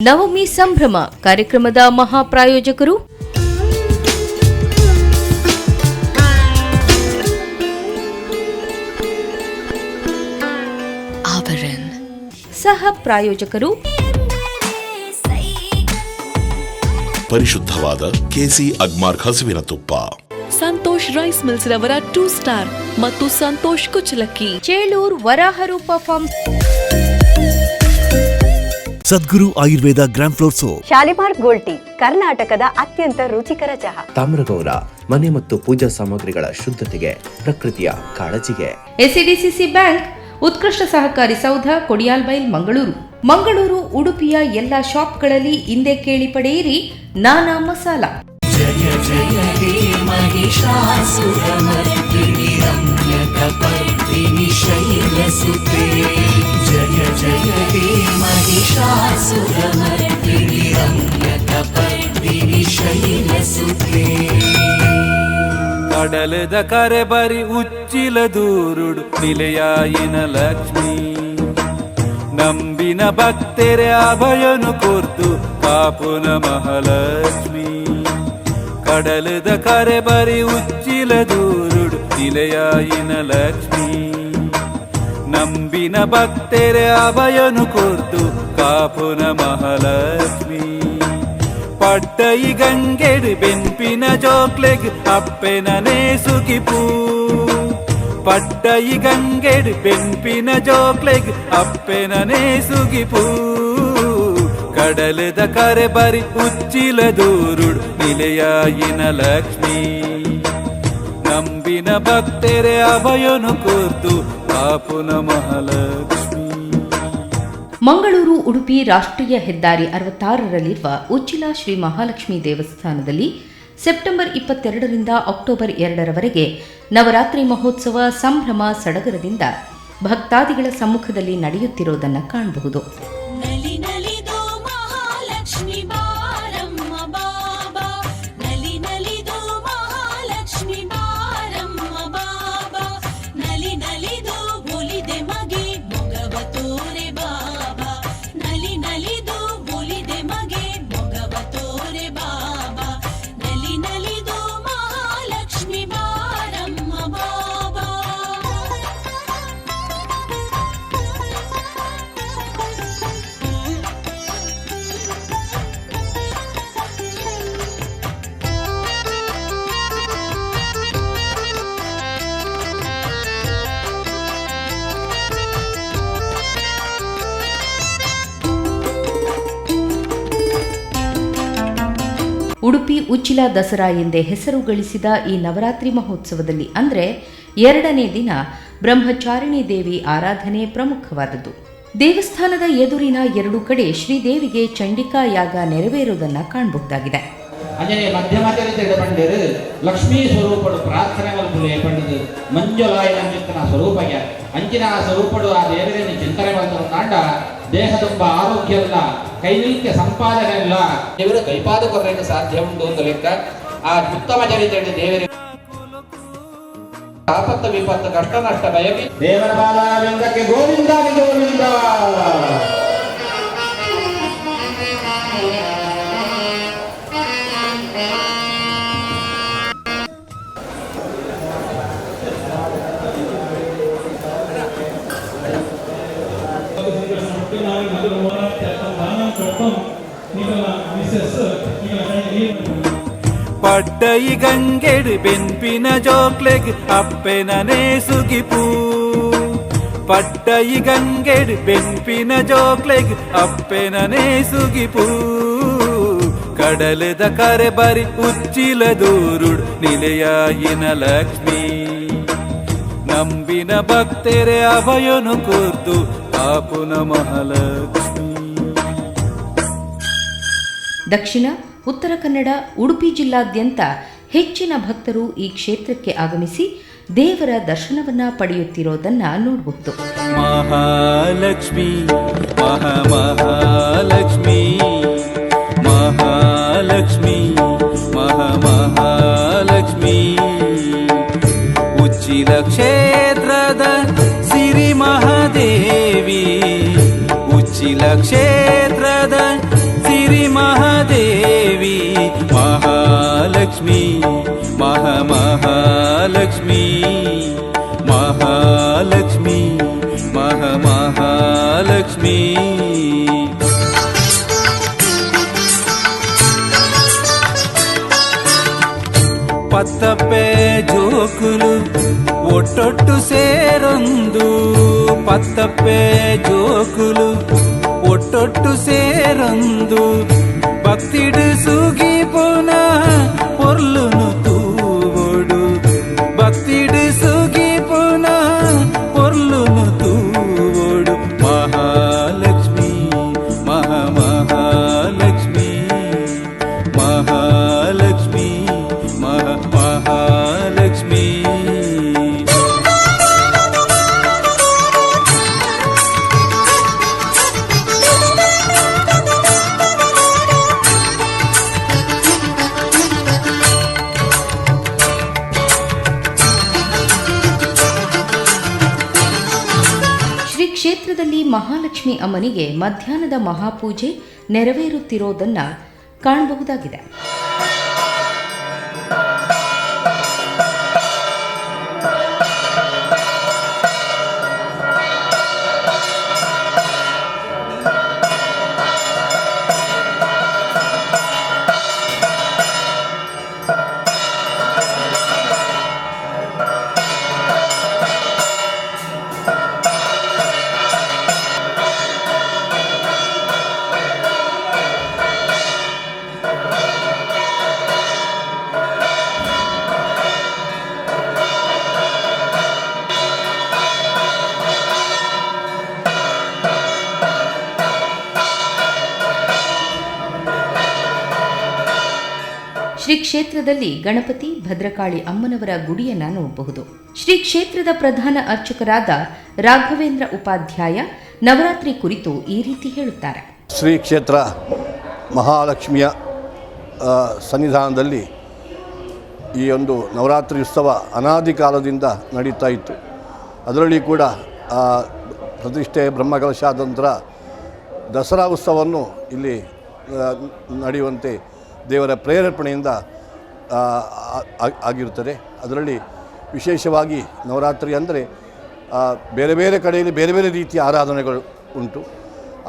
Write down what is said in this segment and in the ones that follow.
ನವಮಿ ಸಂಭ್ರಮ ಕಾರ್ಯಕ್ರಮದ ಮಹಾಪ್ರಾಯೋಜಕರು ಆಭರಣ, ಸಹ ಪ್ರಾಯೋಜಕರು ಪರಿಶುದ್ಧವಾದ ಕೆಸಿ ಅಗ್ಮಾರ್ ಹಸುವಿನ ತುಪ್ಪ, ಸಂತೋಷ್ ರೈಸ್ ಮಿಲ್ಸ್ ರವರ 2 ಸ್ಟಾರ್ ಮತ್ತು ಸಂತೋಷ್ ಕುಚ್ಚಲಕ್ಕಿ, Chelur Varaharupa farm, Sadguru Ayurveda gram flour soap, Shalimar gold tea, ಕರ್ನಾಟಕದ ಅತ್ಯಂತ ರುಚಿಕರ ಚಹಾ, ತಾಮ್ರಗೌಡ ಮನೆ ಮತ್ತು ಪೂಜಾ ಸಾಮಗ್ರಿಗಳ ಶುದ್ಧತೆಗೆ, ಪ್ರಕೃತಿಯ ಕಾಳಜಿಗೆ, ಎಸ್ಸಿಡಿಸಿಸಿ ಬ್ಯಾಂಕ್, ಉತ್ಕೃಷ್ಟ ಸಹಕಾರಿ ಸೌಧ, ಕೊಡಿಯಾಲ್ಬೈಲ್, ಮಂಗಳೂರು, ಉಡುಪಿಯ ಎಲ್ಲ ಶಾಪ್ಗಳಲ್ಲಿ ಹಿಂದೆ ಕೇಳಿ ಪಡೆಯಿರಿ ನಾನಾ ಮಸಾಲ. ಜಯ ಜಯ ಹೇ ಮಹಿಷಾಸುರಮರ್ದಿನಿ ರಮ್ಯಕಪರ್ದಿನಿ ಶೈಲಸುತೆ, ಜಯ ಜಯ ಹೇ ಮಹಿಷಾಸುರಮರ್ದಿನಿ ರಮ್ಯಕಪರ್ದಿನಿ ಶೈಲಸುತೆ. ಕಡಲದ ಕರೆ ಬರಿ ಉಚ್ಚಿಲ ದೂರುಡು ನಿಲೆಯಾಯಿನ ಲಕ್ಷ್ಮೀ, ನಂಬಿನ ಭಕ್ತೆರೆ ಅಭಯನು ಕೊರ್ದು ಕಾಪುನ ಮಹಾಲಕ್ಷ್ಮೀ. ಕಡಲದ ಕರೆ ಬರಿ ಉಚ್ಚಿಲ ದೂರುಡು ನಿಲೆಯಾಯಿನ ಲಕ್ಷ್ಮೀ, ನಂಬಿನ ಭಕ್ತೆರೆ ಅಭಯನು ಕೊರ್ದು ಕಾಪುನ ಮಹಾಲಕ್ಷ್ಮೀ. ಪಟ್ಟೈ ಗಂಗೆಡು ಬೆಂಪಿನ ಜೋಕ್ಲೆಗ್ ಅಪ್ಪೆನನೇ ಸುಗಿಪೂ, ಪಟ್ಟೈ ಗಂಗೆಡು ಬೆಂಪಿನ ಜೋಕ್ಲೆಗ್ ಅಪ್ಪೆನನೇ ಸುಗಿಪೂ. ಕಡಲದ ಕರೆ ಬರಿ ಉಚ್ಚಿಲ ದೂರುಡು ನಿಲೆಯಾಯಿನ ಲಕ್ಷ್ಮೀ, ನಂಬಿನ ಭಕ್ತೆರೆ ಅಭಯನು ಕೊರ್ದು ಕಾಪುನ ಮಹಾಲಕ್ಷ್ಮೀ. ಮಂಗಳೂರು ಉಡುಪಿ ರಾಷ್ಟ್ರೀಯ ಹೆದ್ದಾರಿ 66ರಲ್ಲಿರುವ ಉಚ್ಚಿಲ ಶ್ರೀ ಮಹಾಲಕ್ಷ್ಮಿ ದೇವಸ್ಥಾನದಲ್ಲಿ ಸೆಪ್ಟೆಂಬರ್ 22ರಿಂದ ಅಕ್ಟೋಬರ್ 2ರವರೆಗೆ ನವರಾತ್ರಿ ಮಹೋತ್ಸವ ಸಂಭ್ರಮ ಸಡಗರದಿಂದ ಭಕ್ತಾದಿಗಳ ಸಮ್ಮುಖದಲ್ಲಿ ನಡೆಯುತ್ತಿರುವುದನ್ನು ಕಾಣಬಹುದು. ಉಡುಪಿ ಉಚ್ಚಿಲ ದಸರಾ ಎಂದೇ ಹೆಸರು ಗಳಿಸಿದ ಈ ನವರಾತ್ರಿ ಮಹೋತ್ಸವದಲ್ಲಿ ಅಂದರೆ 2ನೇ ದಿನ ಬ್ರಹ್ಮಚಾರಿಣಿ ದೇವಿ ಆರಾಧನೆ ಪ್ರಮುಖವಾದದ್ದು. ದೇವಸ್ಥಾನದ ಎದುರಿನ 2 ಕಡೆ ಶ್ರೀದೇವಿಗೆ ಚಂಡಿಕಾ ಯಾಗ ನೆರವೇರುವುದನ್ನು ಕಾಣಬಹುದಾಗಿದೆ. ಅಂಜನೆ ಮಧ್ಯಮದಲ್ಲಿ ಪಂಡರು ಲಕ್ಷ್ಮೀ ಸ್ವರೂಪಡು ಪ್ರಾರ್ಥನೆಗಳು ಪಂಡದು ಮಂಜುಲಾಯನ ಚಿಂತನ ಸ್ವರೂಪಗೆ ಅಂಚಿನ ಸ್ವರೂಪಡು ಆ ದೇವರನ್ನು ಚಿಂತನೆ ಮಾಡಿದ ಕಾಂಡ ದೇಹ ತುಂಬ ಆರೋಗ್ಯ ಇಲ್ಲ, ಕೈನಿತ್ಯ ಸಂಪಾದನೆ ಇಲ್ಲ, ದೇವರು ಕೈಪಾದ ಕೊರಲಿಕ್ಕೆ ಸಾಧ್ಯ ಉಂಟು ಅಂತ ಲೆಕ್ಕ. ಆ ಉತ್ತಮ ಚರಿತ್ರೆ ದೇವರ ಆಪತ್ತು ವಿಪತ್ತು ಕಷ್ಟ ನಷ್ಟ ಭಯವಿ ದೇವರ ಬಾಲಕ್ಕೆ ಗೋವಿಂದ ಗೋವಿಂದ. ಪಟ್ಟೈ ಗಂಗೆಡು ಬೆಂಪಿನ ಜೋಕ್ಲೆಗ್ ಅಪ್ಪೆನನೇ ಸುಗಿಪೂ, ಪಟ್ಟೈ ಗಂಗೆಡು ಬೆಂಪಿನ ಜೋಕ್ಲೆಗ್ ಅಪ್ಪೆನನೇ ಸುಗಿಪೂ. ಕಡಲದ ಕರೆ ಬರಿ ಉಚ್ಚಿಲ ದೂರುಡು ನಿಲೆಯಾಯಿನ ಲಕ್ಷ್ಮೀ, ನಂಬಿನ ಭಕ್ತೆರೆ ಅಭಯನು ಕೊರ್ದು ಕಾಪುನ ಮಹಾಲಕ್ಷ್ಮೀ. ದಕ್ಷಿಣ, ಉತ್ತರ ಕನ್ನಡ, ಉಡುಪಿ ಜಿಲ್ಲಾದ್ಯಂತ ಹೆಚ್ಚಿನ ಭಕ್ತರು ಈ ಕ್ಷೇತ್ರಕ್ಕೆ ಆಗಮಿಸಿ ದೇವರ ದರ್ಶನವನ್ನ ಪಡೆಯುತ್ತಿರೋದನ್ನ ನೋಡಬಹುದು. ಮಹಾಲಕ್ಷ್ಮಿ ಮಹಾಲಕ್ಷ್ಮಿ ಮಹಾಲಕ್ಷ್ಮಿ ಮಹಾಲಕ್ಷ್ಮಿ, ಉಚ್ಚಿಲ ಕ್ಷೇತ್ರದ ಸಿರಿ ಮಹಾದೇವಿ, ಉಚ್ಚಿಲ ಕ್ಷೇತ್ರದ ಮಹಾಲಕ್ಷ್ಮೀ ಮಹಾಲಕ್ಷ್ಮೀ ಮಹಾಲಕ್ಷ್ಮೀ ಮಹಾಲಕ್ಷ್ಮೀ. ಪತ್ತಪ್ಪೆ ಜೋಕುಲು ಒಟ್ಟೊಟ್ಟು ಸೇರೊಂದು, ಪತ್ತಪ್ಪೆ ಜೋಕುಲು ಒಟ್ಟೊಟ್ಟು ಸೇರೊಂದು, ಭಕ್ತಿಡು ಸುಗಿ ಪುನಃ ಪೊರ್ಲುನು ತೂವೊಡು, ಭಕ್ತಿಡು ಸುಗಿ ಪುನಃ ಪೊರ್ಲುನು ತೂವೊಡು. ಮಹಾಲಕ್ಷ್ಮೀ ಮಹಾಲಕ್ಷ್ಮೀ ಮಹಾಲಕ್ಷ್ಮೀ ಮಹಾಲಕ್ಷ್ಮೀ. ಶ್ರೀ ಕ್ಷೇತ್ರದಲ್ಲಿ ಮಹಾಲಕ್ಷ್ಮಿ ಅಮ್ಮನಿಗೆ ಮಧ್ಯಾಹ್ನದ ಮಹಾಪೂಜೆ ನೆರವೇರುತ್ತಿರೋದನ್ನ ಕಾಣಬಹುದಾಗಿದೆ. ಶ್ರೀ ಕ್ಷೇತ್ರದಲ್ಲಿ ಗಣಪತಿ ಭದ್ರಕಾಳಿ ಅಮ್ಮನವರ ಗುಡಿಯನ್ನ ನೋಡಬಹುದು. ಶ್ರೀ ಕ್ಷೇತ್ರದ ಪ್ರಧಾನ ಅರ್ಚಕರಾದ ರಾಘವೇಂದ್ರ ಉಪಾಧ್ಯಾಯ ನವರಾತ್ರಿ ಕುರಿತು ಈ ರೀತಿ ಹೇಳುತ್ತಾರೆ. ಶ್ರೀ ಕ್ಷೇತ್ರ ಮಹಾಲಕ್ಷ್ಮಿಯ ಸನ್ನಿಧಾನದಲ್ಲಿ ಈ ಒಂದು ನವರಾತ್ರಿ ಉತ್ಸವ ಅನಾದಿ ಕಾಲದಿಂದ ನಡೀತಾ ಇತ್ತು. ಅದರಲ್ಲಿ ಕೂಡ ಪ್ರತಿಷ್ಠೆ ಬ್ರಹ್ಮಕಲಶಾದ ನಂತರ ದಸರಾ ಉತ್ಸವವನ್ನು ಇಲ್ಲಿ ನಡೆಯುವಂತೆ ದೇವರ ಪ್ರೇರೇಪಣೆಯಿಂದ ಆಗಿರುತ್ತದೆ. ಅದರಲ್ಲಿ ವಿಶೇಷವಾಗಿ ನವರಾತ್ರಿ ಅಂದರೆ ಬೇರೆ ಬೇರೆ ಕಡೆಯಲ್ಲಿ ಬೇರೆ ಬೇರೆ ರೀತಿಯ ಆರಾಧನೆಗಳು ಉಂಟು.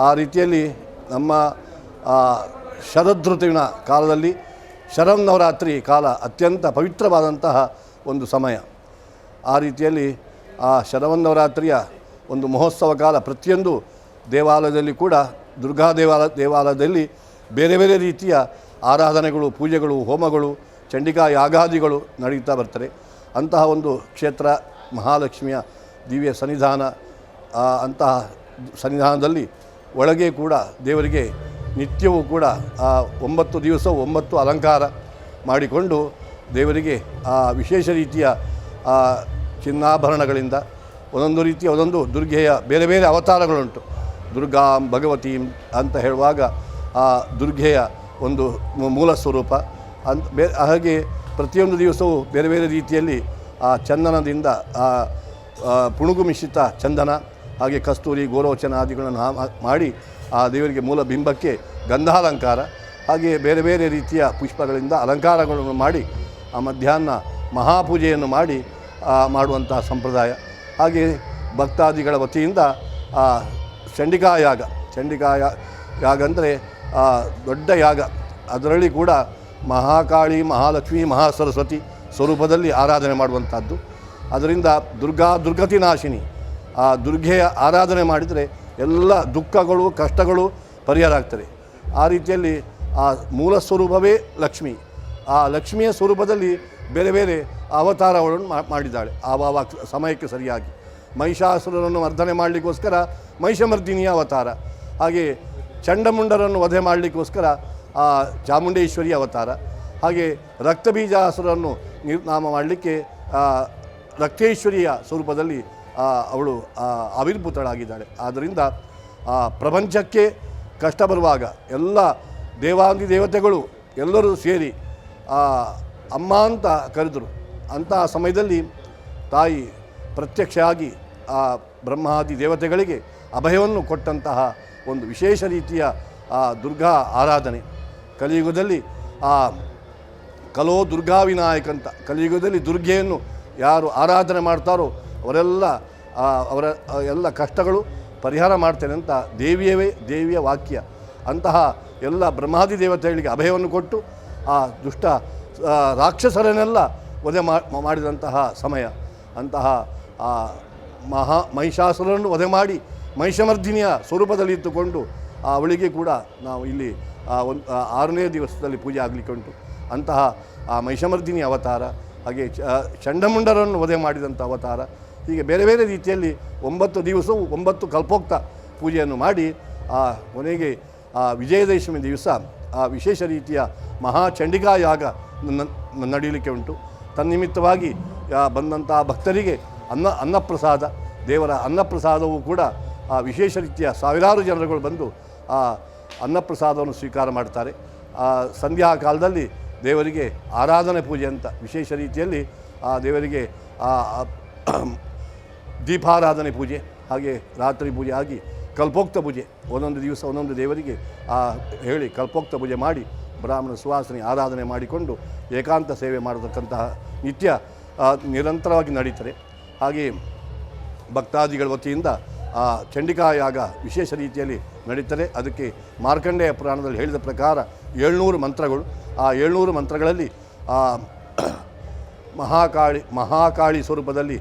ಆ ರೀತಿಯಲ್ಲಿ ನಮ್ಮ ಶರದೃತುವಿನ ಕಾಲದಲ್ಲಿ ಶರನ್ನವರಾತ್ರಿ ಕಾಲ ಅತ್ಯಂತ ಪವಿತ್ರವಾದಂತಹ ಒಂದು ಸಮಯ. ಆ ರೀತಿಯಲ್ಲಿ ಆ ಶರವನ್ನವರಾತ್ರಿಯ ಒಂದು ಮಹೋತ್ಸವ ಕಾಲ ಪ್ರತಿಯೊಂದು ದೇವಾಲಯದಲ್ಲಿ ಕೂಡ ದುರ್ಗಾ ದೇವಾಲಯದಲ್ಲಿ ಬೇರೆ ಬೇರೆ ರೀತಿಯ ಆರಾಧನೆಗಳು, ಪೂಜೆಗಳು, ಹೋಮಗಳು, ಚಂಡಿಕಾ ಯಾಗಾದಿಗಳು ನಡೀತಾ ಬರ್ತಾರೆ. ಅಂತಹ ಒಂದು ಕ್ಷೇತ್ರ ಮಹಾಲಕ್ಷ್ಮಿಯ ದಿವ್ಯ ಸನ್ನಿಧಾನ. ಅಂತಹ ಸನ್ನಿಧಾನದಲ್ಲಿ ಒಳಗೆ ಕೂಡ ದೇವರಿಗೆ ನಿತ್ಯವೂ ಕೂಡ 9 ದಿವಸ 9 ಅಲಂಕಾರ ಮಾಡಿಕೊಂಡು ದೇವರಿಗೆ ವಿಶೇಷ ರೀತಿಯ ಚಿನ್ನಾಭರಣಗಳಿಂದ ಒಂದೊಂದು ರೀತಿಯ ಒಂದೊಂದು ದುರ್ಗೆಯ ಬೇರೆ ಬೇರೆ ಅವತಾರಗಳುಂಟು. ದುರ್ಗಾ ಭಗವತಿ ಅಂತ ಹೇಳುವಾಗ ಆ ದುರ್ಗೆಯ ಒಂದು ಮೂಲ ಸ್ವರೂಪ ಹಾಗೆ ಪ್ರತಿಯೊಂದು ದಿವಸವೂ ಬೇರೆ ಬೇರೆ ರೀತಿಯಲ್ಲಿ ಆ ಚಂದನದಿಂದ ಪುಣುಗು ಮಿಶ್ರಿತ ಚಂದನ ಹಾಗೆ ಕಸ್ತೂರಿ ಗೋರೋಚನ ಆದಿಗಳನ್ನು ಮಾಡಿ ಆ ದೇವರಿಗೆ ಮೂಲ ಬಿಂಬಕ್ಕೆ ಗಂಧಾಲಂಕಾರ ಹಾಗೆ ಬೇರೆ ಬೇರೆ ರೀತಿಯ ಪುಷ್ಪಗಳಿಂದ ಅಲಂಕಾರಗಳನ್ನು ಮಾಡಿ ಆ ಮಧ್ಯಾಹ್ನ ಮಹಾಪೂಜೆಯನ್ನು ಮಾಡಿ ಮಾಡುವಂತಹ ಸಂಪ್ರದಾಯ. ಹಾಗೆ ಭಕ್ತಾದಿಗಳ ವತಿಯಿಂದ ಚಂಡಿಕಾ ಯಾಗ ಅಂದರೆ ದೊಡ್ಡ ಯಾಗ. ಅದರಲ್ಲಿ ಕೂಡ ಮಹಾಕಾಳಿ, ಮಹಾಲಕ್ಷ್ಮಿ, ಮಹಾಸರಸ್ವತಿ ಸ್ವರೂಪದಲ್ಲಿ ಆರಾಧನೆ ಮಾಡುವಂಥದ್ದು. ಅದರಿಂದ ದುರ್ಗತಿ ನಾಶಿನಿ ಆ ದುರ್ಗೆಯ ಆರಾಧನೆ ಮಾಡಿದರೆ ಎಲ್ಲ ದುಃಖಗಳು, ಕಷ್ಟಗಳು ಪರಿಹಾರ ಆಗ್ತದೆ. ಆ ರೀತಿಯಲ್ಲಿ ಆ ಮೂಲ ಸ್ವರೂಪವೇ ಲಕ್ಷ್ಮಿ. ಆ ಲಕ್ಷ್ಮಿಯ ಸ್ವರೂಪದಲ್ಲಿ ಬೇರೆ ಬೇರೆ ಅವತಾರಗಳನ್ನು ಮಾಡಿದ್ದಾಳೆ ಆವಾಗ ಸಮಯಕ್ಕೆ ಸರಿಯಾಗಿ. ಮಹಿಷಾಸುರನನ್ನು ಮರ್ದನೆ ಮಾಡಲಿಕ್ಕೋಸ್ಕರ ಮಹಿಷಮರ್ದಿನಿಯ ಅವತಾರ, ಹಾಗೆ ಚಂಡಮುಂಡರನ್ನು ವಧೆ ಮಾಡಲಿಕ್ಕೋಸ್ಕರ ಆ ಚಾಮುಂಡೇಶ್ವರಿ ಅವತಾರ, ಹಾಗೆ ರಕ್ತಬೀಜಾಸುರನ್ನು ನಿರ್ನಾಮ ಮಾಡಲಿಕ್ಕೆ ರಕ್ತೇಶ್ವರಿಯ ಸ್ವರೂಪದಲ್ಲಿ ಅವಳು ಆವಿರ್ಭೂತಳಾಗಿದ್ದಾಳೆ. ಆದ್ದರಿಂದ ಪ್ರಪಂಚಕ್ಕೆ ಕಷ್ಟ ಬರುವಾಗ ಎಲ್ಲ ದೇವಾದಿ ದೇವತೆಗಳು ಎಲ್ಲರೂ ಸೇರಿ ಅಮ್ಮ ಅಂತ ಕರೆದರು. ಅಂತಹ ಸಮಯದಲ್ಲಿ ತಾಯಿ ಪ್ರತ್ಯಕ್ಷ ಆಗಿ ಆ ಬ್ರಹ್ಮಾದಿ ದೇವತೆಗಳಿಗೆ ಅಭಯವನ್ನು ಕೊಟ್ಟಂತಹ ಒಂದು ವಿಶೇಷ ರೀತಿಯ ದುರ್ಗಾ ಆರಾಧನೆ. ಕಲಿಯುಗದಲ್ಲಿ ಕಲೋ ದುರ್ಗಾ ವಿನಾಯಕ ಅಂತ. ಕಲಿಯುಗದಲ್ಲಿ ದುರ್ಗೆಯನ್ನು ಯಾರು ಆರಾಧನೆ ಮಾಡ್ತಾರೋ ಅವರೆಲ್ಲ ಅವರ ಎಲ್ಲ ಕಷ್ಟಗಳು ಪರಿಹಾರ ಮಾಡ್ತೇನೆ ಅಂತ ದೇವಿಯ ವಾಕ್ಯ. ಅಂತಹ ಎಲ್ಲ ಬ್ರಹ್ಮಾದಿ ದೇವತೆಗಳಿಗೆ ಅಭಯವನ್ನು ಕೊಟ್ಟು ಆ ದುಷ್ಟ ರಾಕ್ಷಸರನ್ನೆಲ್ಲ ವಧೆ ಮಾಡಿದಂತಹ ಸಮಯ. ಅಂತಹ ಆ ಮಹಿಷಾಸುರನ್ನು ವಧೆ ಮಾಡಿ ಮಹಿಷಮರ್ದಿನಿಯ ಸ್ವರೂಪದಲ್ಲಿ ಇಟ್ಟುಕೊಂಡು ಅವಳಿಗೆ ಕೂಡ ನಾವು ಇಲ್ಲಿ ಒಂದು 6ನೇ ದಿವಸದಲ್ಲಿ ಪೂಜೆ ಆಗಲಿಕ್ಕೆ ಉಂಟು. ಅಂತಹ ಆ ಮಹಿಷಮರ್ದಿನಿ ಅವತಾರ, ಹಾಗೆ ಚಂಡಮುಂಡರನ್ನು ವಧೆ ಮಾಡಿದಂಥ ಅವತಾರ, ಹೀಗೆ ಬೇರೆ ಬೇರೆ ರೀತಿಯಲ್ಲಿ 9 ದಿವಸವೂ 9 ಕಲ್ಪೋಕ್ತ ಪೂಜೆಯನ್ನು ಮಾಡಿ ಕೊನೆಗೆ ವಿಜಯದಶಮಿ ದಿವಸ ವಿಶೇಷ ರೀತಿಯ ಮಹಾಚಂಡಿಕಾ ಯಾಗ ನಡೆಯಲಿಕ್ಕೆ ಉಂಟು. ತನ್ನಿಮಿತ್ತವಾಗಿ ಬಂದಂತಹ ಭಕ್ತರಿಗೆ ಅನ್ನಪ್ರಸಾದ, ದೇವರ ಅನ್ನಪ್ರಸಾದವೂ ಕೂಡ ವಿಶೇಷ ರೀತಿಯ ಸಾವಿರಾರು ಜನರುಗಳು ಬಂದು ಆ ಅನ್ನಪ್ರಸಾದವನ್ನು ಸ್ವೀಕಾರ ಮಾಡ್ತಾರೆ. ಸಂಧ್ಯಾ ಕಾಲದಲ್ಲಿ ದೇವರಿಗೆ ಆರಾಧನೆ ಪೂಜೆ ಅಂತ ವಿಶೇಷ ರೀತಿಯಲ್ಲಿ ದೇವರಿಗೆ ದೀಪಾರಾಧನೆ ಪೂಜೆ, ಹಾಗೆ ರಾತ್ರಿ ಪೂಜೆ ಆಗಿ ಕಲ್ಪೋಕ್ತ ಪೂಜೆ, ಒಂದೊಂದು ದಿವಸ ಒಂದೊಂದು ದೇವರಿಗೆ ಹೇಳಿ ಕಲ್ಪೋಕ್ತ ಪೂಜೆ ಮಾಡಿ ಬ್ರಾಹ್ಮಣ ಸುವಾಸನೆ ಆರಾಧನೆ ಮಾಡಿಕೊಂಡು ಏಕಾಂತ ಸೇವೆ ಮಾಡತಕ್ಕಂತಹ ನಿತ್ಯ ನಿರಂತರವಾಗಿ ನಡೀತಾರೆ. ಹಾಗೆ ಭಕ್ತಾದಿಗಳ ವತಿಯಿಂದ ಚಂಡಿಕಾ ಯಾಗ ವಿಶೇಷ ರೀತಿಯಲ್ಲಿ ನಡೀತಾರೆ. ಅದಕ್ಕೆ ಮಾರ್ಕಂಡೇಯ ಪುರಾಣದಲ್ಲಿ ಹೇಳಿದ ಪ್ರಕಾರ 700 ಮಂತ್ರಗಳು. ಆ 700 ಮಂತ್ರಗಳಲ್ಲಿ ಮಹಾಕಾಳಿ ಸ್ವರೂಪದಲ್ಲಿ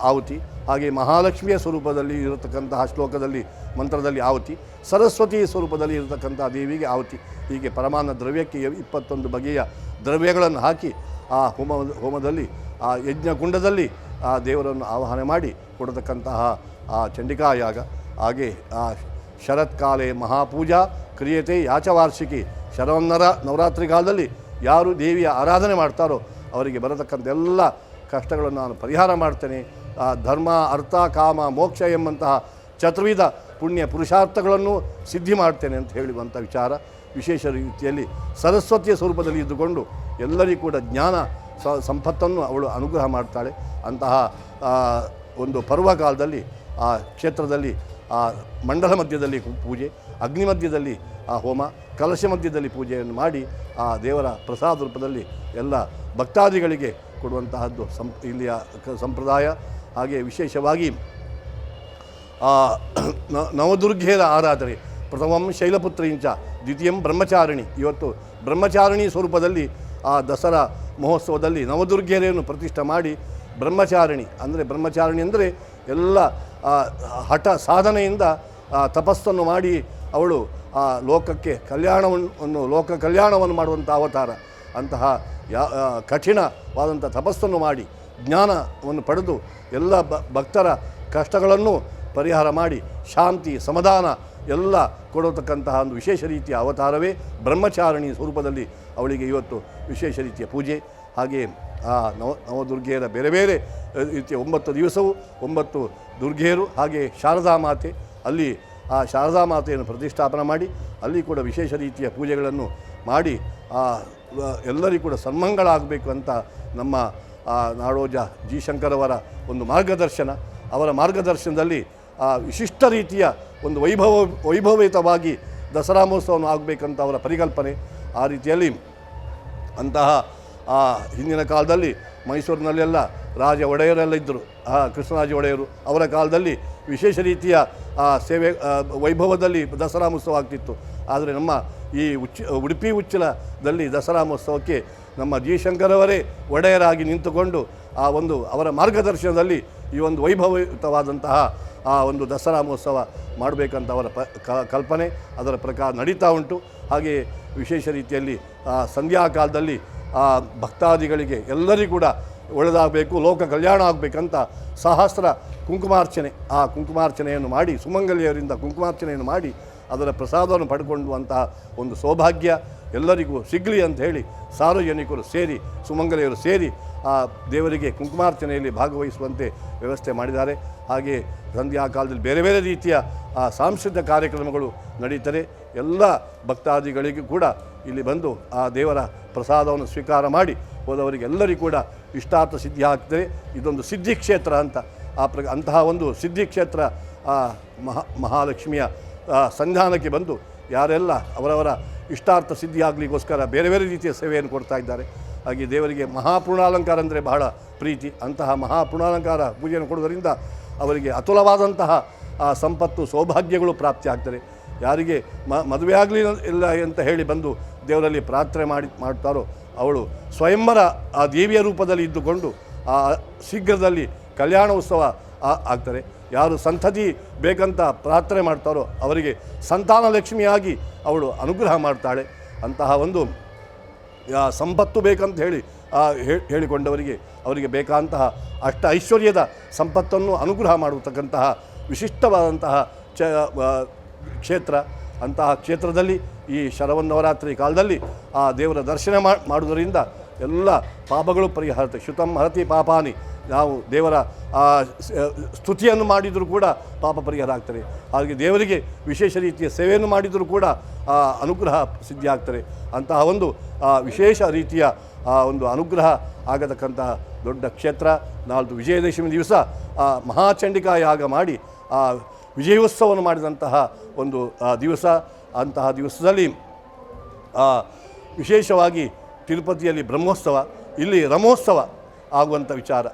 ಆಹುತಿ, ಹಾಗೆ ಮಹಾಲಕ್ಷ್ಮಿಯ ಸ್ವರೂಪದಲ್ಲಿ ಇರತಕ್ಕಂತಹ ಶ್ಲೋಕದಲ್ಲಿ ಮಂತ್ರದಲ್ಲಿ ಆಹುತಿ, ಸರಸ್ವತಿ ಸ್ವರೂಪದಲ್ಲಿ ಇರತಕ್ಕಂತಹ ದೇವಿಗೆ ಆಹುತಿ, ಹೀಗೆ ಪರಮಾನ್ನ ದ್ರವ್ಯಕ್ಕೆ 21 ಬಗೆಯ ದ್ರವ್ಯಗಳನ್ನು ಹಾಕಿ ಆ ಹೋಮದಲ್ಲಿ ಆ ಯಜ್ಞಕುಂಡದಲ್ಲಿ ಆ ದೇವರನ್ನು ಆವಾಹನೆ ಮಾಡಿ ಕೊಡತಕ್ಕಂತಹ ಆ ಚಂಡಿಕಾ ಯಾಗ. ಹಾಗೆ ಶರತ್ಕಾಲೆ ಮಹಾಪೂಜಾ ಕ್ರಿಯತೆ ಯಾಚವಾರ್ಷಿಕಿ. ನವರಾತ್ರಿ ಕಾಲದಲ್ಲಿ ಯಾರು ದೇವಿಯ ಆರಾಧನೆ ಮಾಡ್ತಾರೋ ಅವರಿಗೆ ಬರತಕ್ಕಂಥ ಎಲ್ಲ ಕಷ್ಟಗಳನ್ನು ನಾನು ಪರಿಹಾರ ಮಾಡ್ತೇನೆ, ಧರ್ಮ ಅರ್ಥ ಕಾಮ ಮೋಕ್ಷ ಎಂಬಂತಹ ಚತುರ್ವಿಧ ಪುಣ್ಯ ಪುರುಷಾರ್ಥಗಳನ್ನು ಸಿದ್ಧಿ ಮಾಡ್ತೇನೆ ಅಂತ ಹೇಳುವಂಥ ವಿಚಾರ. ವಿಶೇಷ ರೀತಿಯಲ್ಲಿ ಸರಸ್ವತಿಯ ಸ್ವರೂಪದಲ್ಲಿ ಇದ್ದುಕೊಂಡು ಎಲ್ಲರಿಗೂ ಕೂಡ ಜ್ಞಾನ ಸಂಪತ್ತನ್ನು ಅವಳು ಅನುಗ್ರಹ ಮಾಡ್ತಾಳೆ. ಅಂತಹ ಒಂದು ಪರ್ವಕಾಲದಲ್ಲಿ ಆ ಕ್ಷೇತ್ರದಲ್ಲಿ ಆ ಮಂಡಲ ಮಧ್ಯದಲ್ಲಿ ಪೂಜೆ, ಅಗ್ನಿ ಮಧ್ಯದಲ್ಲಿ ಆ ಹೋಮ, ಕಲಶ ಮಧ್ಯದಲ್ಲಿ ಪೂಜೆಯನ್ನು ಮಾಡಿ ಆ ದೇವರ ಪ್ರಸಾದ ರೂಪದಲ್ಲಿ ಎಲ್ಲ ಭಕ್ತಾದಿಗಳಿಗೆ ಕೊಡುವಂತಹದ್ದು ಇಲ್ಲಿಯ ಸಂಪ್ರದಾಯ. ಹಾಗೆ ವಿಶೇಷವಾಗಿ ನವದುರ್ಗೆಯರ ಆರಾಧನೆ. ಪ್ರಥಮಂ ಶೈಲಪುತ್ರೀಂಚ ದ್ವಿತೀಯಂ ಬ್ರಹ್ಮಚಾರಿಣಿ. ಇವತ್ತು ಬ್ರಹ್ಮಚಾರಿಣಿ ಸ್ವರೂಪದಲ್ಲಿ ಆ ದಸರಾ ಮಹೋತ್ಸವದಲ್ಲಿ ನವದುರ್ಗೆಯರನ್ನು ಪ್ರತಿಷ್ಠೆ ಮಾಡಿ ಬ್ರಹ್ಮಚಾರಿಣಿ ಅಂದರೆ ಎಲ್ಲ ಹಠ ಸಾಧನೆಯಿಂದ ತಪಸ್ಸನ್ನು ಮಾಡಿ ಅವಳು ಲೋಕಕ್ಕೆ ಲೋಕ ಕಲ್ಯಾಣವನ್ನು ಮಾಡುವಂಥ ಅವತಾರ. ಅಂತಹ ಕಠಿಣವಾದಂಥ ತಪಸ್ಸನ್ನು ಮಾಡಿ ಜ್ಞಾನವನ್ನು ಪಡೆದು ಎಲ್ಲ ಭಕ್ತರ ಕಷ್ಟಗಳನ್ನು ಪರಿಹಾರ ಮಾಡಿ ಶಾಂತಿ ಸಮಾಧಾನ ಎಲ್ಲ ಕೊಡತಕ್ಕಂತಹ ಒಂದು ವಿಶೇಷ ರೀತಿಯ ಅವತಾರವೇ ಬ್ರಹ್ಮಚಾರಿಣಿ ಸ್ವರೂಪದಲ್ಲಿ ಅವಳಿಗೆ ಇವತ್ತು ವಿಶೇಷ ರೀತಿಯ ಪೂಜೆ. ಹಾಗೆ ಆ ನವದುರ್ಗೆಯರ ಬೇರೆ ಬೇರೆ ರೀತಿಯ 9 ದಿವಸವೂ 9 ದುರ್ಗೆಯರು. ಹಾಗೆ ಶಾರದಾ ಮಾತೆ, ಅಲ್ಲಿ ಆ ಶಾರದಾ ಮಾತೆಯನ್ನು ಪ್ರತಿಷ್ಠಾಪನೆ ಮಾಡಿ ಅಲ್ಲಿ ಕೂಡ ವಿಶೇಷ ರೀತಿಯ ಪೂಜೆಗಳನ್ನು ಮಾಡಿ ಎಲ್ಲರಿಗೂ ಕೂಡ ಸನ್ಮಂಗಳಾಗಬೇಕು ಅಂತ ನಮ್ಮ ನಾಡೋಜ ಜಿ ಶಂಕರವರ ಒಂದು ಮಾರ್ಗದರ್ಶನ. ಅವರ ಮಾರ್ಗದರ್ಶನದಲ್ಲಿ ವಿಶಿಷ್ಟ ರೀತಿಯ ಒಂದು ವೈಭವಯುತವಾಗಿ ದಸರಾ ಮಹೋತ್ಸವವನ್ನು ಆಗಬೇಕಂತ ಅವರ ಪರಿಕಲ್ಪನೆ. ಆ ರೀತಿಯಲ್ಲಿ ಅಂತಹ ಹಿಂದಿನ ಕಾಲದಲ್ಲಿ ಮೈಸೂರಿನಲ್ಲೆಲ್ಲ ರಾಜ ಒಡೆಯರೆಲ್ಲ ಇದ್ದರು, ಕೃಷ್ಣರಾಜ ಒಡೆಯರು. ಅವರ ಕಾಲದಲ್ಲಿ ವಿಶೇಷ ರೀತಿಯ ಸೇವೆ ವೈಭವದಲ್ಲಿ ದಸರಾ ಮಹೋತ್ಸವ ಆಗ್ತಿತ್ತು. ಆದರೆ ನಮ್ಮ ಈ ಉಡುಪಿ ಉಚ್ಚಿಲದಲ್ಲಿ ದಸರಾ ಮಹೋತ್ಸವಕ್ಕೆ ನಮ್ಮ ಜಿ ಶಂಕರವರೇ ಒಡೆಯರಾಗಿ ನಿಂತುಕೊಂಡು ಅವರ ಮಾರ್ಗದರ್ಶನದಲ್ಲಿ ಈ ಒಂದು ವೈಭವಯುತವಾದಂತಹ ಒಂದು ದಸರಾ ಮಹೋತ್ಸವ ಮಾಡಬೇಕಂತ ಅವರ ಕಲ್ಪನೆ. ಅದರ ಪ್ರಕಾರ ನಡೀತಾ ಉಂಟು. ಹಾಗೆ ವಿಶೇಷ ರೀತಿಯಲ್ಲಿ ಸಂಧ್ಯಾ ಕಾಲದಲ್ಲಿ ಭಕ್ತಾದಿಗಳಿಗೆ ಎಲ್ಲರಿಗೂ ಕೂಡ ಒಳ್ಳೆದಾಗಬೇಕು, ಲೋಕ ಕಲ್ಯಾಣ ಆಗಬೇಕಂತ ಸಹಸ್ರ ಕುಂಕುಮಾರ್ಚನೆ, ಕುಂಕುಮಾರ್ಚನೆಯನ್ನು ಮಾಡಿ ಸುಮಂಗಲಿಯವರಿಂದ ಕುಂಕುಮಾರ್ಚನೆಯನ್ನು ಮಾಡಿ ಅದರ ಪ್ರಸಾದವನ್ನು ಪಡ್ಕೊಳ್ಳುವಂತಹ ಒಂದು ಸೌಭಾಗ್ಯ ಎಲ್ಲರಿಗೂ ಸಿಗಲಿ ಅಂತ ಹೇಳಿ ಸಾರ್ವಜನಿಕರು ಸೇರಿ ಸುಮಂಗಲಿಯವರು ಸೇರಿ ದೇವರಿಗೆ ಕುಂಕುಮಾರ್ಚನೆಯಲ್ಲಿ ಭಾಗವಹಿಸುವಂತೆ ವ್ಯವಸ್ಥೆ ಮಾಡಿದ್ದಾರೆ. ಹಾಗೆ ಸಂಧ್ಯಾ ಕಾಲದಲ್ಲಿ ಬೇರೆ ಬೇರೆ ರೀತಿಯ ಸಾಂಸ್ಕೃತಿಕ ಕಾರ್ಯಕ್ರಮಗಳು ನಡೀತಾರೆ. ಎಲ್ಲ ಭಕ್ತಾದಿಗಳಿಗೂ ಕೂಡ ಇಲ್ಲಿ ಬಂದು ಆ ದೇವರ ಪ್ರಸಾದವನ್ನು ಸ್ವೀಕಾರ ಮಾಡಿ ಹೋದವರಿಗೆಲ್ಲರಿಗೂ ಕೂಡ ಇಷ್ಟಾರ್ಥ ಸಿದ್ಧಿ ಆಗ್ತದೆ. ಇದೊಂದು ಸಿದ್ಧಿ ಕ್ಷೇತ್ರ ಅಂತ ಅಂತಹ ಒಂದು ಸಿದ್ಧಿ ಕ್ಷೇತ್ರ ಮಹಾಲಕ್ಷ್ಮಿಯ ಸಂಧಾನಕ್ಕೆ ಬಂದು ಯಾರೆಲ್ಲ ಅವರವರ ಇಷ್ಟಾರ್ಥ ಸಿದ್ಧಿ ಆಗಲಿಕ್ಕೋಸ್ಕರ ಬೇರೆ ಬೇರೆ ರೀತಿಯ ಸೇವೆಯನ್ನು ಕೊಡ್ತಾ ಇದ್ದಾರೆ. ಹಾಗೆ ದೇವರಿಗೆ ಮಹಾಪೂರ್ಣಾಲಂಕಾರ ಅಂದರೆ ಬಹಳ ಪ್ರೀತಿ. ಅಂತಹ ಮಹಾಪೂರ್ಣಾಲಂಕಾರ ಪೂಜೆಯನ್ನು ಕೊಡುವುದರಿಂದ ಅವರಿಗೆ ಅತುಲವಾದಂತಹ ಆ ಸಂಪತ್ತು ಸೌಭಾಗ್ಯಗಳು ಪ್ರಾಪ್ತಿ ಆಗ್ತದೆ. ಯಾರಿಗೆ ಮದುವೆ ಆಗಲಿಲ್ಲ ಅಂತ ಹೇಳಿ ಬಂದು ದೇವರಲ್ಲಿ ಪ್ರಾರ್ಥನೆ ಮಾಡ್ತಾರೋ ಅವಳು ಸ್ವಯಂವರ ಆ ದೇವಿಯ ರೂಪದಲ್ಲಿ ಇದ್ದುಕೊಂಡು ಆ ಶೀಘ್ರದಲ್ಲಿ ಕಲ್ಯಾಣ ಉತ್ಸವ ಆಗ್ತಾರೆ. ಯಾರು ಸಂತತಿ ಬೇಕಂತ ಪ್ರಾರ್ಥನೆ ಮಾಡ್ತಾರೋ ಅವರಿಗೆ ಸಂತಾನ ಲಕ್ಷ್ಮಿಯಾಗಿ ಅವಳು ಅನುಗ್ರಹ ಮಾಡ್ತಾಳೆ. ಅಂತಹ ಒಂದು ಸಂಪತ್ತು ಬೇಕಂತ ಹೇಳಿಕೊಂಡವರಿಗೆ ಅವರಿಗೆ ಬೇಕಾದಂತಹ ಅಷ್ಟ ಐಶ್ವರ್ಯದ ಸಂಪತ್ತನ್ನು ಅನುಗ್ರಹ ಮಾಡತಕ್ಕಂತಹ ವಿಶಿಷ್ಟವಾದಂತಹ ಕ್ಷೇತ್ರ. ಅಂತಹ ಕ್ಷೇತ್ರದಲ್ಲಿ ಈ ಶರವನ್ನವರಾತ್ರಿ ಕಾಲದಲ್ಲಿ ಆ ದೇವರ ದರ್ಶನ ಮಾಡುವುದರಿಂದ ಎಲ್ಲ ಪಾಪಗಳು ಪರಿಹಾರತೆ. ಶ್ರುತಂ ಹರತಿ ಪಾಪಾನಿ. ನಾವು ದೇವರ ಸ್ತುತಿಯನ್ನು ಮಾಡಿದರೂ ಕೂಡ ಪಾಪ ಪರಿಹಾರ ಆಗ್ತದೆ. ಹಾಗೆ ದೇವರಿಗೆ ವಿಶೇಷ ರೀತಿಯ ಸೇವೆಯನ್ನು ಮಾಡಿದರೂ ಕೂಡ ಅನುಗ್ರಹ ಸಿದ್ಧಿ ಆಗ್ತದೆ. ಅಂತಹ ಒಂದು ವಿಶೇಷ ರೀತಿಯ ಒಂದು ಅನುಗ್ರಹ ಆಗತಕ್ಕಂತಹ ದೊಡ್ಡ ಕ್ಷೇತ್ರ. ನಾಲ್ಕು ವಿಜಯದಶಮಿ ದಿವಸ ಮಹಾಚಂಡಿಕಾ ಯಾಗ ಮಾಡಿ ವಿಜಯೋತ್ಸವವನ್ನು ಮಾಡಿದಂತಹ ಒಂದು ದಿವಸ. ಅಂತಹ ದಿವಸದಲ್ಲಿ ವಿಶೇಷವಾಗಿ ತಿರುಪತಿಯಲ್ಲಿ ಬ್ರಹ್ಮೋತ್ಸವ, ಇಲ್ಲಿ ರಮೋತ್ಸವ ಆಗುವಂಥ ವಿಚಾರ.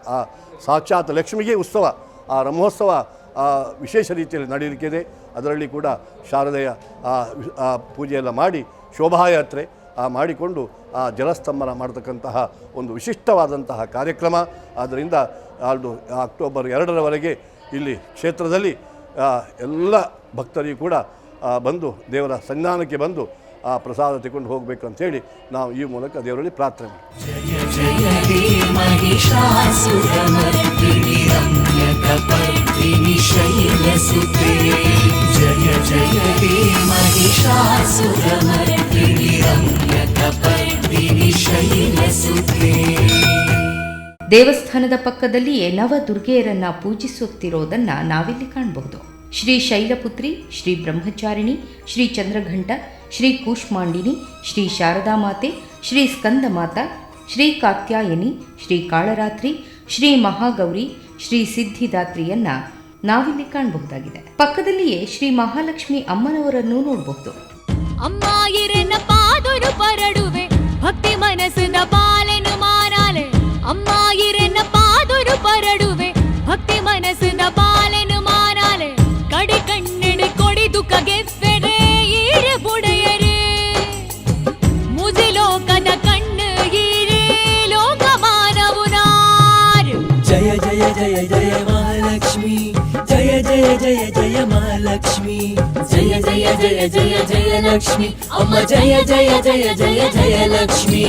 ಸಾಕ್ಷಾತ್ ಲಕ್ಷ್ಮಿಗೆ ಉತ್ಸವ, ಆ ರಮೋತ್ಸವ ವಿಶೇಷ ರೀತಿಯಲ್ಲಿ ನಡೆಯಲಿಕ್ಕಿದೆ. ಅದರಲ್ಲಿ ಕೂಡ ಶಾರದೆಯ ಪೂಜೆಯೆಲ್ಲ ಮಾಡಿ ಶೋಭಾಯಾತ್ರೆ ಮಾಡಿಕೊಂಡು ಜಲಸ್ತಂಭನ ಮಾಡತಕ್ಕಂತಹ ಒಂದು ವಿಶಿಷ್ಟವಾದಂತಹ ಕಾರ್ಯಕ್ರಮ. ಆದ್ದರಿಂದ ಅಕ್ಟೋಬರ್ 2ರವರೆಗೆ ಇಲ್ಲಿ ಕ್ಷೇತ್ರದಲ್ಲಿ ಎಲ್ಲ ಭಕ್ತರಿಗೂ ಕೂಡ ಬಂದು ದೇವರ ಸನ್ನಿಧಾನಕ್ಕೆ ಬಂದು ಪ್ರಸಾದ ತಗೊಂಡು ಹೋಗಬೇಕು ಅಂತೇಳಿ ನಾವು ಈ ಮೂಲಕ ದೇವರಲ್ಲಿ ಪ್ರಾರ್ಥನೆ ಜಯ ಜಯ ಹೇ ಮಹಿಷಾಸುರಮರ್ದಿನಿ ರಮ್ಯಕಪರ್ದಿನಿ ಶೈಲಸುತೆ. ಜಯ ಜಯ ಹೇ ಮಹಿಷಾಸುರಮರ್ದಿನಿ ರಮ್ಯಕಪರ್ದಿನಿ ಶೈಲಸುತೆ. ದೇವಸ್ಥಾನದ ಪಕ್ಕದಲ್ಲಿಯೇ ನವದುರ್ಗೆಯರನ್ನ ಪೂಜಿಸುತ್ತಿರೋದನ್ನ ನಾವಿಲ್ಲಿ ಕಾಣಬಹುದು. ಶ್ರೀ ಶೈಲಪುತ್ರಿ, ಶ್ರೀ ಬ್ರಹ್ಮಚಾರಿಣಿ, ಶ್ರೀ ಚಂದ್ರಘಂಟ, ಶ್ರೀ ಕೂಷ್ಮಾಂಡಿನಿ, ಶ್ರೀ ಶಾರದಾ ಮಾತೆ, ಶ್ರೀ ಸ್ಕಂದ ಮಾತಾ, ಶ್ರೀ ಕಾತ್ಯಾಯನಿ, ಶ್ರೀ ಕಾಳರಾತ್ರಿ, ಶ್ರೀ ಮಹಾಗೌರಿ, ಶ್ರೀ ಸಿದ್ಧಿದಾತ್ರಿಯನ್ನ ನಾವಿಲ್ಲಿ ಕಾಣಬಹುದಾಗಿದೆ. ಪಕ್ಕದಲ್ಲಿಯೇ ಶ್ರೀ ಮಹಾಲಕ್ಷ್ಮಿ ಅಮ್ಮನವರನ್ನು ನೋಡಬಹುದು. ಅಮ್ಮ ಇರೆನ್ನ ಪಾದೊರು ಪರಡುವೆ ಭಕ್ತಿ ಮನಸ್ಸದ ಪಾಲೆನು ಮಾರಾಲೆ. ಅಮ್ಮ ಇರೆನ್ನ ಪಾದೊರು ಪರಡುವೆ ಭಕ್ತಿ ಮನಸ್ಸದ ಪಾಲೆನು ಮಾರಾಲೆ. ಕಡೆ ಕಣ್ಣೆಡೆ ಕೊಡಿದು ಕಗೆಫೆರೆ ಈರೆ ಬುಡೆಯರೆ ಮುಜಿ ಲೋಕದ ಕಣ್ಣು ಈರೆ ಲೋಕ ಮಾನವುನಾರು. ಜಯ ಜಯ ಜಯ ಜಯ ಮಹಾಲಕ್ಷ್ಮಿ, ಜಯ ಜಯ ಜಯ ಜಯ ಮಹಾಲಕ್ಷ್ಮಿ, ಜಯ ಜಯ ಜಯ ಜಯ ಜಯ ಲಕ್ಷ್ಮಿ ಅಮ್ಮ, ಜಯ ಜಯ ಜಯ ಜಯ ಜಯ ಲಕ್ಷ್ಮಿ.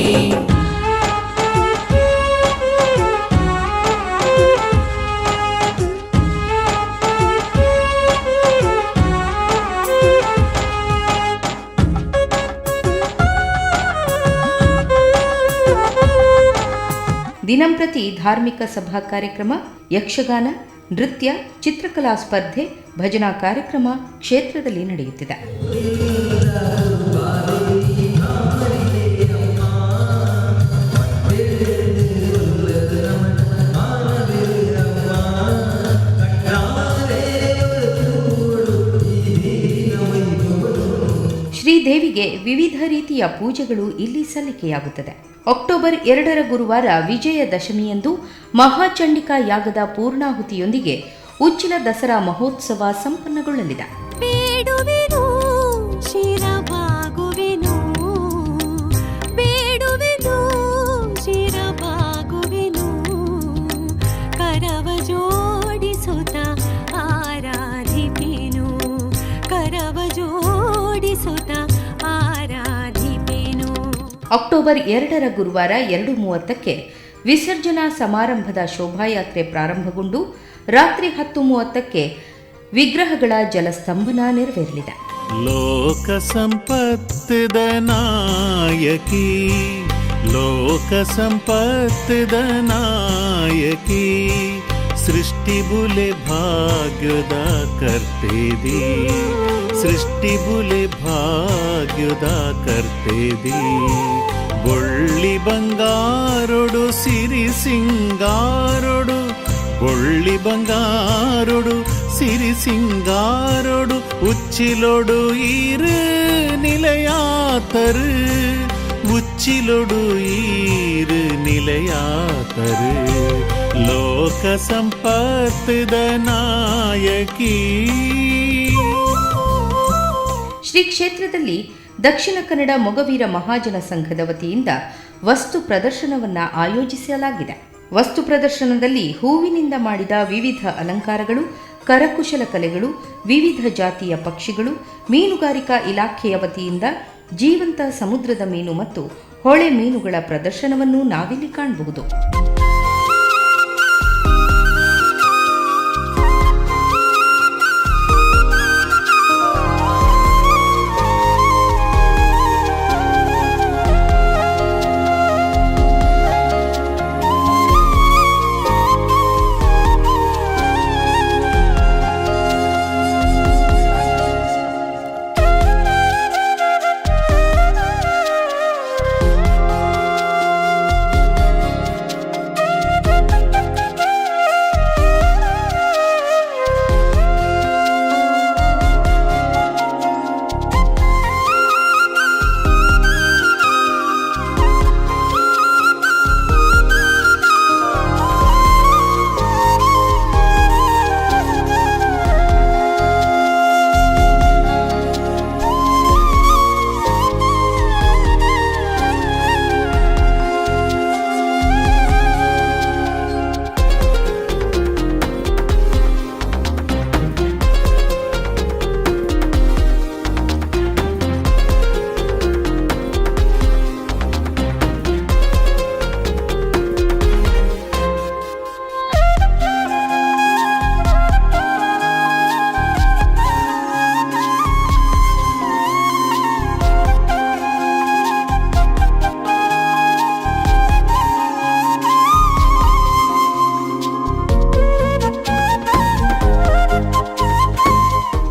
ದಿನಂಪ್ರತಿ ಧಾರ್ಮಿಕ ಸಭಾ ಕಾರ್ಯಕ್ರಮ, ಯಕ್ಷಗಾನ, ನೃತ್ಯ, ಚಿತ್ರಕಲಾ ಸ್ಪರ್ಧೆ, ಭಜನಾ ಕಾರ್ಯಕ್ರಮ ಕ್ಷೇತ್ರದಲ್ಲಿ ನಡೆಯುತ್ತಿದೆ. ಶ್ರೀದೇವಿಗೆ ವಿವಿಧ ರೀತಿಯ ಪೂಜೆಗಳು ಇಲ್ಲಿ ಸಲ್ಲಿಕೆಯಾಗುತ್ತದೆ. ಅಕ್ಟೋಬರ್ 2ರ ಗುರುವಾರ ವಿಜಯದಶಮಿಯಂದು ಮಹಾಚಂಡಿಕಾ ಯಾಗದ ಪೂರ್ಣಾಹುತಿಯೊಂದಿಗೆ ಉಚ್ಚಿಲ ದಸರಾ ಮಹೋತ್ಸವ ಸಂಪನ್ನಗೊಳ್ಳಲಿದೆ. ಬೇಡುವೆನು ಶಿರಬಾಗುವೆನು, ಬೇಡುವೆನು ಶಿರಬಾಗುವೆನು, ಕರವ ಜೋಡಿಸುತ್ತ ಆರಾಧಿಪೆನು, ಕರವ ಜೋಡಿಸುತ್ತ ಆರಾಧಿಪೆನು. ಅಕ್ಟೋಬರ್ 2ರ ಗುರುವಾರ 2:30ಕ್ಕೆ ವಿಸರ್ಜನಾ ಸಮಾರಂಭದ ಶೋಭಾಯಾತ್ರೆ ಪ್ರಾರಂಭಗೊಂಡು ರಾತ್ರಿ 10:30ಕ್ಕೆ ವಿಗ್ರಹಗಳ ಜಲಸ್ತಂಭನ ನೆರವೇರಲಿದೆ. ಲೋಕ ಸಂಪತ್ತದ ನಾಯಕಿ, ಲೋಕ ಸಂಪತ್ತದ ನಾಯಕಿ, ಸೃಷ್ಟಿ ಬುಲೆ ಭಾಗ್ಯದ ಕರ್ತೇದಿ, ಸೃಷ್ಟಿ ಬುಲೆ ಭಾಗ್ಯದ ಕರ್ತೇದಿ. ಬೊಳ್ಳಿ ಬಂಗಾರೊಡು ಸಿರಿ ಸಿಂಗಾರೊಡು, ಬೊಳ್ಳಿ ಬಂಗಾರೊಡು ಸಿರಿ ಸಿಂಗಾರೊಡು, ಉಚ್ಚಿಲೊಡು ಈರು ನಿಲಯಾತರು, உச்சிலொடு ஈரு நிலையாத்தரு லோக ಸಂಪತ್ತದ ನಾಯಕಿ. ಶ್ರೀ ಕ್ಷೇತ್ರದಲ್ಲಿ ದಕ್ಷಿಣ ಕನ್ನಡ ಮೊಗವೀರ ಮಹಾಜನ ಸಂಘದ ವತಿಯಿಂದ ವಸ್ತು ಪ್ರದರ್ಶನವನ್ನು ಆಯೋಜಿಸಲಾಗಿದೆ. ವಸ್ತು ಪ್ರದರ್ಶನದಲ್ಲಿ ಹೂವಿನಿಂದ ಮಾಡಿದ ವಿವಿಧ ಅಲಂಕಾರಗಳು, ಕರಕುಶಲ ಕಲೆಗಳು, ವಿವಿಧ ಜಾತಿಯ ಪಕ್ಷಿಗಳು, ಮೀನುಗಾರಿಕಾ ಇಲಾಖೆಯ ವತಿಯಿಂದ ಜೀವಂತ ಸಮುದ್ರದ ಮೀನು ಮತ್ತು ಹೊಳೆ ಮೀನುಗಳ ಪ್ರದರ್ಶನವನ್ನು ನಾವಿಲ್ಲಿ ಕಾಣಬಹುದು.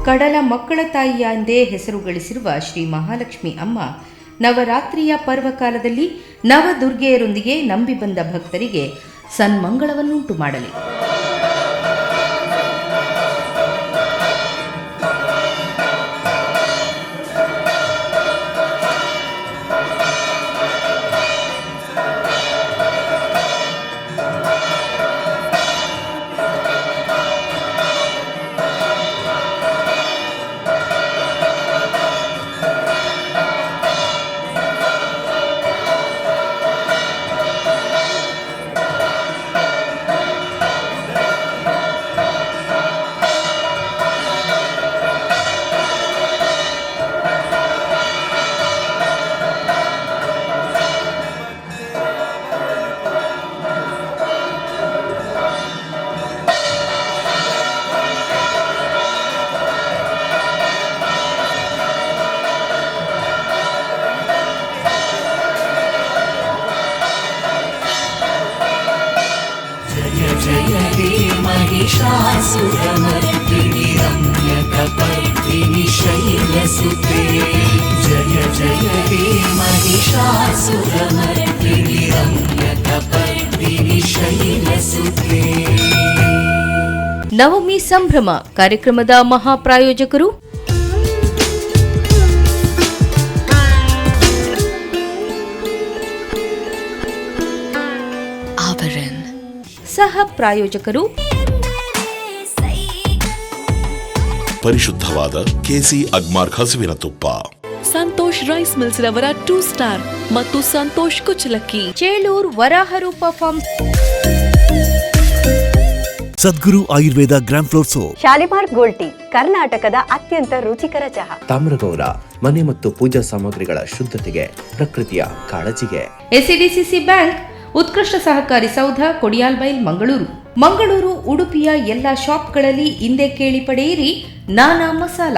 ಕಡಲ ಮಕ್ಕಳ ತಾಯಿಯ ಎಂದೇ ಹೆಸರು ಗಳಿಸಿರುವ ಶ್ರೀ ಮಹಾಲಕ್ಷ್ಮಿ ಅಮ್ಮ ನವರಾತ್ರಿಯ ಪರ್ವಕಾಲದಲ್ಲಿ ನವದುರ್ಗೆಯರೊಂದಿಗೆ ನಂಬಿ ಬಂದ ಭಕ್ತರಿಗೆ ಸನ್ಮಂಗಳವನ್ನುಂಟು ಮಾಡಲಿ. महिषासुरमर्दिनि रम्यकपर्दिनि शैलसुते जय जय हे महिषासुरमर्दिनि रम्यकपर्दिनि शैलसुते. ನವಮಿ ಸಂಭ್ರಮ ಕಾರ್ಯಕ್ರಮದ ಮಹಾಪ್ರಾಯೋಜಕರು ಆಭರಣ, ಸಹ ಪ್ರಾಯೋಜಕರು ಪರಿಶುದ್ಧವಾದ ಕೆಸಿ ಅಗ್ಮಾರ್ ಹಸುವಿನ ತುಪ್ಪ, ಸಂತೋಷ್ ರೈಸ್ ಮಿಲ್ಸ್ ರವರ 2 ಸ್ಟಾರ್ ಮತ್ತು ಸಂತೋಷ್ ಕುಚ್ಚಲಕ್ಕಿ, Chelur Varaharupa farms, Sadguru Ayurveda grand flour soap, Shalimar gold tea, ಕರ್ನಾಟಕದ ಅತ್ಯಂತ ರುಚಿಕರ ಚಹಾ, ತಾಮ್ರಗೌಡ ಮನೆ ಮತ್ತು ಪೂಜಾ ಸಾಮಗ್ರಿಗಳ ಶುದ್ಧತೆಗೆ, ಪ್ರಕೃತಿಯ ಕಾಳಜಿಗೆ, ಎಸ್ಸಿಡಿಸಿಸಿ ಬ್ಯಾಂಕ್, ಉತ್ಕೃಷ್ಟ ಸಹಕಾರಿ ಸೌಧ, ಕೊಡಿಯಾಲ್ಬೈಲ್, ಮಂಗಳೂರು, ಉಡುಪಿಯ ಎಲ್ಲ ಶಾಪ್ಗಳಲ್ಲಿ ಹಿಂದೆ ಕೇಳಿ ಪಡೆಯಿರಿ ನಾನಾ ಮಸಾಲ.